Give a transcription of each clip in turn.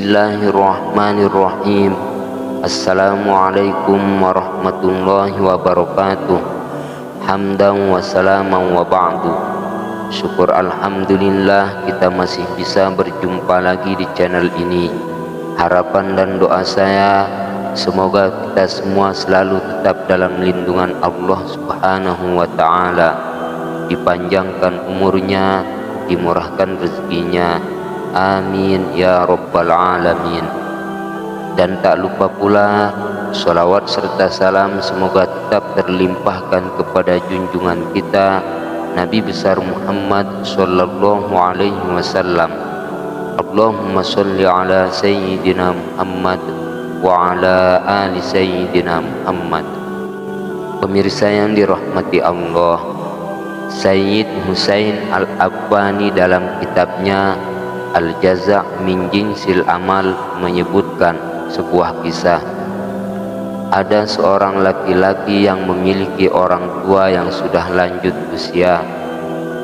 Bismillahirrahmanirrahim. Assalamualaikum warahmatullahi wabarakatuh. Hamdan wa salaman wa ba'du. Syukur alhamdulillah kita masih bisa berjumpa lagi di channel ini. Harapan dan doa saya semoga kita semua selalu tetap dalam lindungan Allah Subhanahu wa ta'ala, dipanjangkan umurnya, dimurahkan rezekinya, amin ya rabbal alamin. Dan tak lupa pula sholawat serta salam semoga tetap terlimpahkan kepada junjungan kita Nabi besar Muhammad sallallahu alaihi wasallam. Allahumma sholli ala sayyidina Muhammad wa ala ali sayyidina Muhammad. Pemirsa yang dirahmati Allah, Sayyid Husain Al-Abbani dalam kitabnya Al-Jaza' min Jinsil Amal menyebutkan sebuah kisah. Ada seorang laki-laki yang memiliki orang tua yang sudah lanjut usia.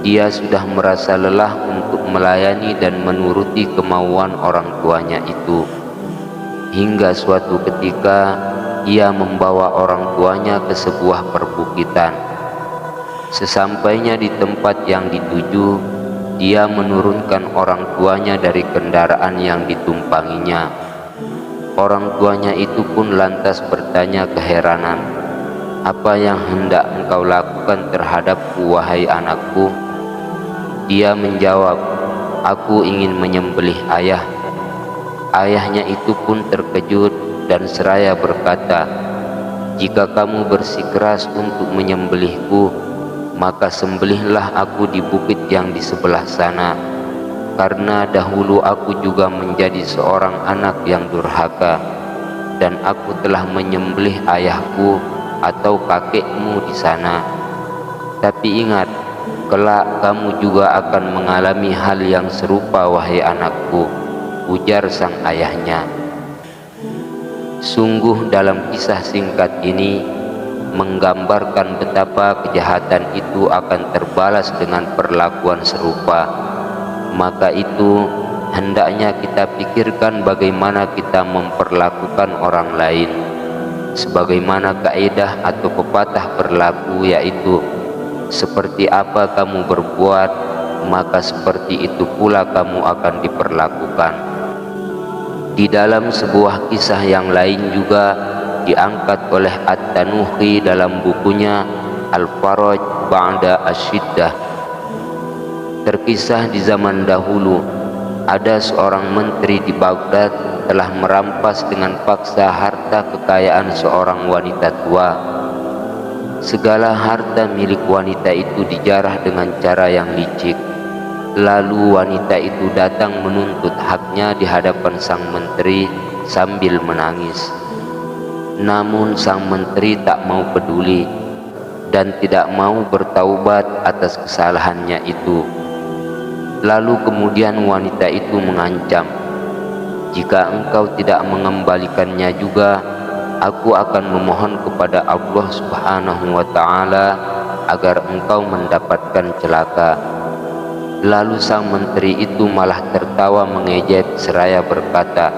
Dia sudah merasa lelah untuk melayani dan menuruti kemauan orang tuanya itu. Hingga suatu ketika ia membawa orang tuanya ke sebuah perbukitan. Sesampainya di tempat yang dituju, dia menurunkan orang tuanya dari kendaraan yang ditumpanginya. Orang tuanya itu pun lantas bertanya keheranan, "Apa yang hendak engkau lakukan terhadapku, wahai anakku?" Dia menjawab, "Aku ingin menyembelih ayah." Ayahnya itu pun terkejut dan seraya berkata, "Jika kamu bersikeras untuk menyembelihku, maka sembelihlah aku di bukit yang di sebelah sana, karena dahulu aku juga menjadi seorang anak yang durhaka, dan aku telah menyembelih ayahku atau kakekmu di sana. Tapi ingat, kelak kamu juga akan mengalami hal yang serupa, wahai anakku," ujar sang ayahnya. Sungguh dalam kisah singkat ini menggambarkan betapa kejahatan itu akan terbalas dengan perlakuan serupa. Maka itu hendaknya kita pikirkan bagaimana kita memperlakukan orang lain. Sebagaimana kaidah atau pepatah berlaku, yaitu seperti apa kamu berbuat, maka seperti itu pula kamu akan diperlakukan. Di dalam sebuah kisah yang lain juga diangkat oleh At-Tanuhi dalam bukunya Al-Faraj Ba'da Asyiddah. Terkisah di zaman dahulu ada seorang menteri di Baghdad telah merampas dengan paksa harta kekayaan seorang wanita tua. Segala harta milik wanita itu dijarah dengan cara yang licik. Lalu wanita itu datang menuntut haknya di hadapan sang menteri sambil menangis. Namun sang menteri tak mau peduli dan tidak mau bertaubat atas kesalahannya itu. Lalu kemudian wanita itu mengancam, "Jika engkau tidak mengembalikannya juga, aku akan memohon kepada Allah Subhanahu wa ta'ala agar engkau mendapatkan celaka." Lalu sang menteri itu malah tertawa mengejek seraya berkata,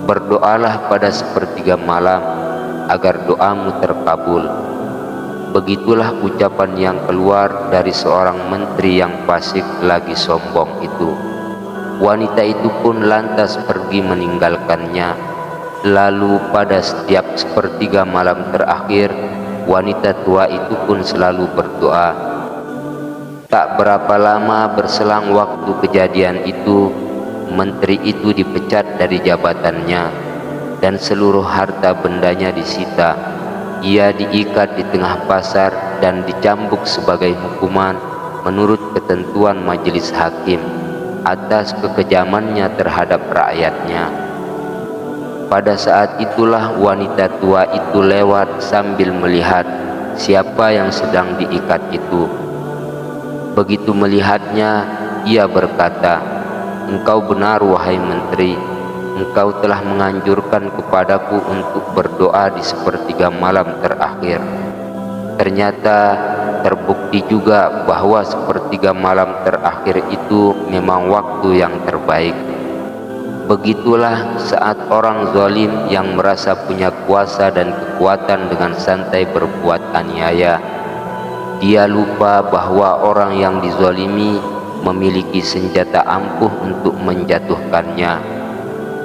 "Berdoalah pada sepertiga malam agar doamu terkabul." Begitulah ucapan yang keluar dari seorang menteri yang fasik lagi sombong itu. Wanita itu pun lantas pergi meninggalkannya. Lalu pada setiap sepertiga malam terakhir, wanita tua itu pun selalu berdoa. Tak berapa lama berselang waktu kejadian itu, menteri itu dipecat dari jabatannya dan seluruh harta bendanya disita. Ia diikat di tengah pasar dan dicambuk sebagai hukuman menurut ketentuan majelis hakim atas kekejamannya terhadap rakyatnya. Pada saat itulah wanita tua itu lewat sambil melihat siapa yang sedang diikat itu. Begitu melihatnya, ia berkata, "Engkau benar, wahai menteri. Engkau telah menganjurkan kepadaku untuk berdoa di sepertiga malam terakhir. Ternyata terbukti juga bahwa sepertiga malam terakhir itu memang waktu yang terbaik. Begitulah saat orang zalim yang merasa punya kuasa dan kekuatan dengan santai berbuat aniaya. Dia lupa bahwa orang yang dizalimi memiliki senjata ampuh untuk menjatuhkannya.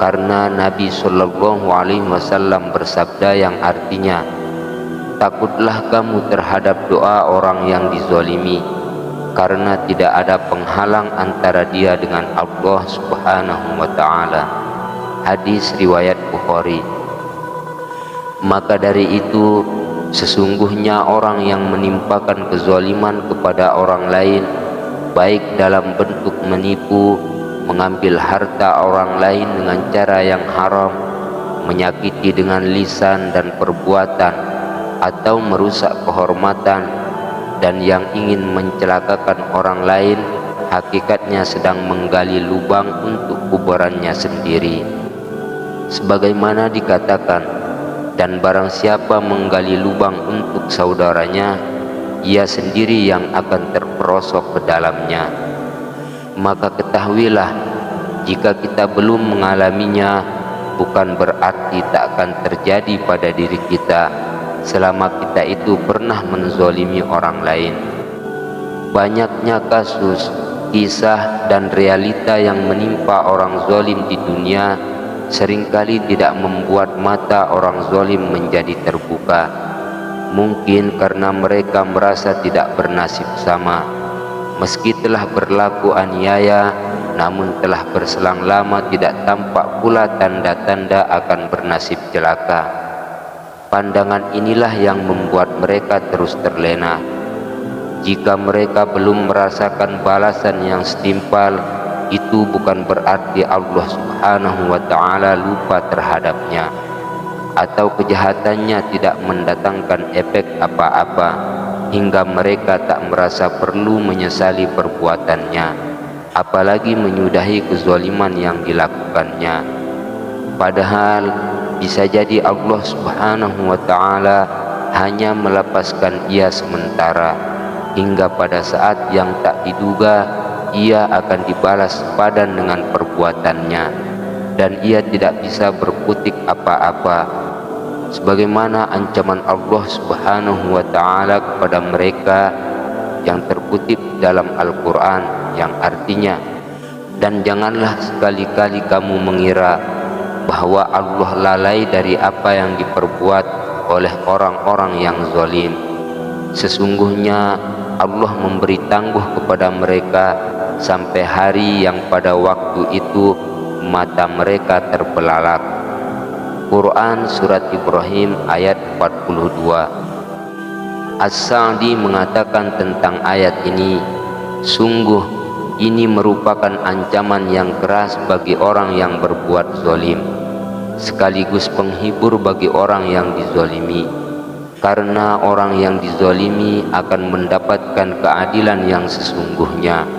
Karena Nabi Shallallahu Alaihi Wasallam bersabda yang artinya, takutlah kamu terhadap doa orang yang dizalimi, karena tidak ada penghalang antara dia dengan Allah Subhanahu wa Ta'ala. Hadis riwayat Bukhari. Maka dari itu, sesungguhnya orang yang menimpakan kezaliman kepada orang lain, baik dalam bentuk menipu, mengambil harta orang lain dengan cara yang haram, menyakiti dengan lisan dan perbuatan, atau merusak kehormatan, dan yang ingin mencelakakan orang lain, hakikatnya sedang menggali lubang untuk kuburannya sendiri. Sebagaimana dikatakan, dan barang siapa menggali lubang untuk saudaranya, ia sendiri yang akan terperosok ke dalamnya. Maka ketahuilah, jika kita belum mengalaminya, bukan berarti tak akan terjadi pada diri kita selama kita itu pernah menzalimi orang lain. Banyaknya kasus, kisah, dan realita yang menimpa orang zalim di dunia seringkali tidak membuat mata orang zalim menjadi terbuka. Mungkin karena mereka merasa tidak bernasib sama. Meski telah berlaku aniaya, namun telah berselang lama tidak tampak pula tanda-tanda akan bernasib celaka. Pandangan inilah yang membuat mereka terus terlena. Jika mereka belum merasakan balasan yang setimpal, itu bukan berarti Allah Subhanahu wa Ta'ala lupa terhadapnya, atau kejahatannya tidak mendatangkan efek apa-apa hingga mereka tak merasa perlu menyesali perbuatannya, apalagi menyudahi kezaliman yang dilakukannya. Padahal bisa jadi Allah Subhanahu wa Ta'ala hanya melepaskan ia sementara, hingga pada saat yang tak diduga ia akan dibalas padan dengan perbuatannya, dan ia tidak bisa berkutik apa-apa. Sebagaimana ancaman Allah Subhanahu wa Ta'ala kepada mereka yang terkutip dalam Al-Quran, yang artinya, dan janganlah sekali-kali kamu mengira bahwa Allah lalai dari apa yang diperbuat oleh orang-orang yang zalim. Sesungguhnya Allah memberi tangguh kepada mereka sampai hari yang pada waktu itu mata mereka terbelalak. Quran Surat Ibrahim ayat 42. As-Sa'di mengatakan tentang ayat ini, sungguh ini merupakan ancaman yang keras bagi orang yang berbuat zalim, sekaligus penghibur bagi orang yang dizalimi. Karena orang yang dizalimi akan mendapatkan keadilan yang sesungguhnya.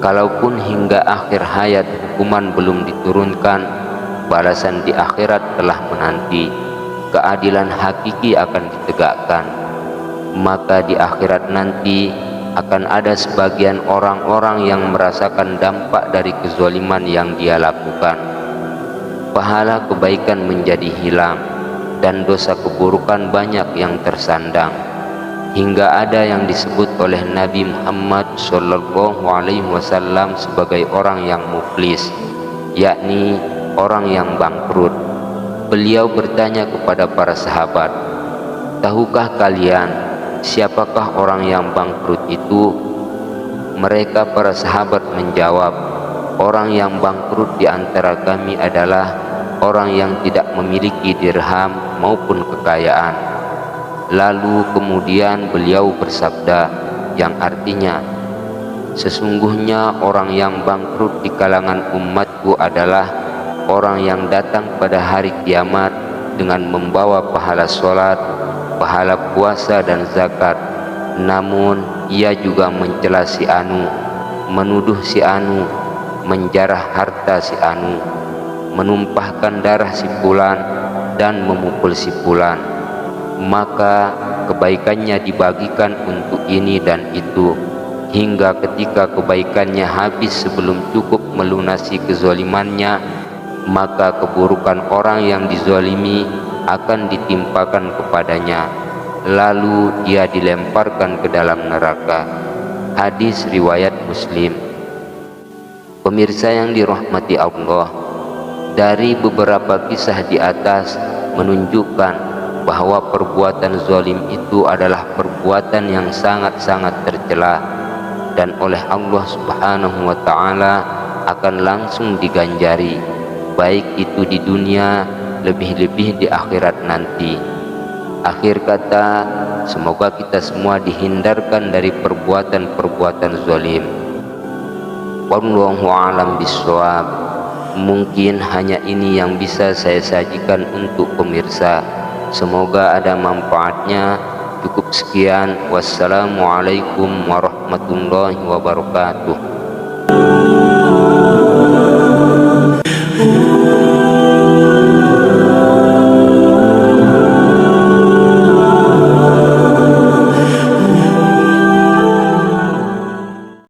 Kalaupun hingga akhir hayat hukuman belum diturunkan, balasan di akhirat telah menanti. Keadilan hakiki akan ditegakkan. Maka di akhirat nanti akan ada sebagian orang-orang yang merasakan dampak dari kezaliman yang dia lakukan. Pahala kebaikan menjadi hilang, dan dosa keburukan banyak yang tersandang, hingga ada yang disebut oleh Nabi Muhammad Shallallahu Alaihi Wasallam sebagai orang yang muflis, yakni orang yang bangkrut. Beliau bertanya kepada para sahabat, tahukah kalian siapakah orang yang bangkrut itu? Mereka para sahabat menjawab, orang yang bangkrut di antara kami adalah orang yang tidak memiliki dirham maupun kekayaan. Lalu kemudian beliau bersabda, yang artinya, sesungguhnya orang yang bangkrut di kalangan umatku adalah orang yang datang pada hari kiamat dengan membawa pahala sholat, pahala puasa dan zakat, namun ia juga mencela si anu, menuduh si anu, menjarah harta si anu, menumpahkan darah si fulan, dan memukul si fulan. Maka kebaikannya dibagikan untuk ini dan itu, hingga ketika kebaikannya habis sebelum cukup melunasi kezalimannya, maka keburukan orang yang dizalimi akan ditimpakan kepadanya, lalu ia dilemparkan ke dalam neraka. Hadis riwayat Muslim. Pemirsa yang dirahmati Allah, dari beberapa kisah di atas menunjukkan bahwa perbuatan zalim itu adalah perbuatan yang sangat-sangat tercela, dan oleh Allah Subhanahu wa Ta'ala akan langsung diganjari, baik itu di dunia, lebih-lebih di akhirat nanti. Akhir kata, semoga kita semua dihindarkan dari perbuatan-perbuatan zalim. Wallahu a'lam bishawab. Mungkin hanya ini yang bisa saya sajikan untuk pemirsa. Semoga ada manfaatnya. Cukup sekian. Wassalamualaikum warahmatullahi wabarakatuh.